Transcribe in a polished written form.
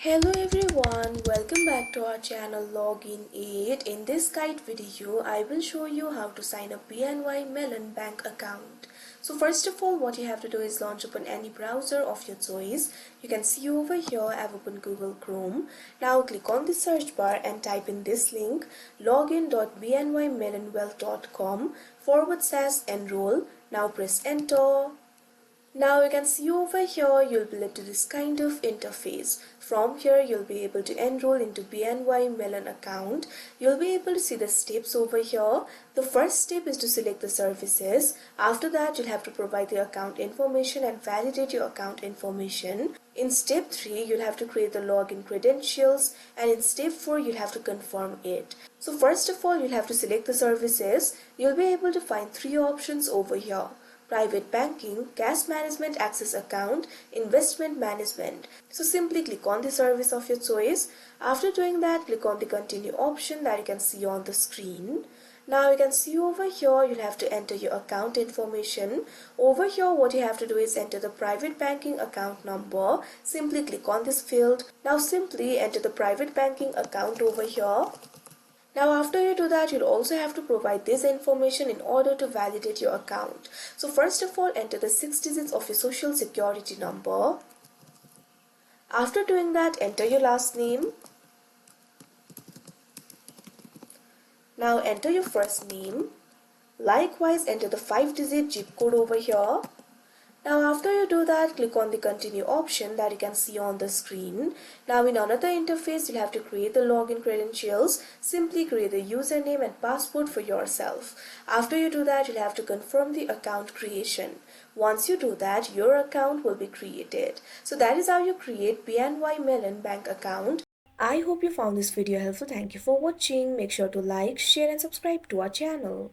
Hello everyone, welcome back to our channel Login 8. In this guide video, I will show you how to sign a BNY Melon bank account. So first of all, what you have to do is launch open any browser of your choice. You can see over here I have opened Google Chrome. Now click on the search bar and type in this link login.bnymelonwealth.com/enroll. Now press enter. Now you can see over here you'll be led to this kind of interface. From here you'll be able to enroll into BNY Melon account. You'll be able to see the steps over here. The first step is to select the services. After that you'll have to provide the account information and validate your account information. In step 3 you'll have to create the login credentials, and in step 4 you'll have to confirm it. So first of all you'll have to select the services. You'll be able to find 3 options over here: private banking, cash management access account, investment management. So simply click on the service of your choice. After doing that, click on the continue option that you can see on the screen. Now you can see over here you'll have to enter your account information. Over here what you have to do is enter the private banking account number. Simply click on this field. Now simply enter the private banking account over here. Now after you do that, you'll also have to provide this information in order to validate your account. So first of all, enter the 6 digits of your social security number. After doing that, enter your last name. Now enter your first name. Likewise, enter the 5-digit zip code over here. Now after you do that, click on the continue option that you can see on the screen. Now in another interface, you'll have to create the login credentials. Simply create the username and password for yourself. After you do that, you'll have to confirm the account creation. Once you do that, your account will be created. So that is how you create BNY Mellon bank account. I hope you found this video helpful. Thank you for watching. Make sure to like, share and subscribe to our channel.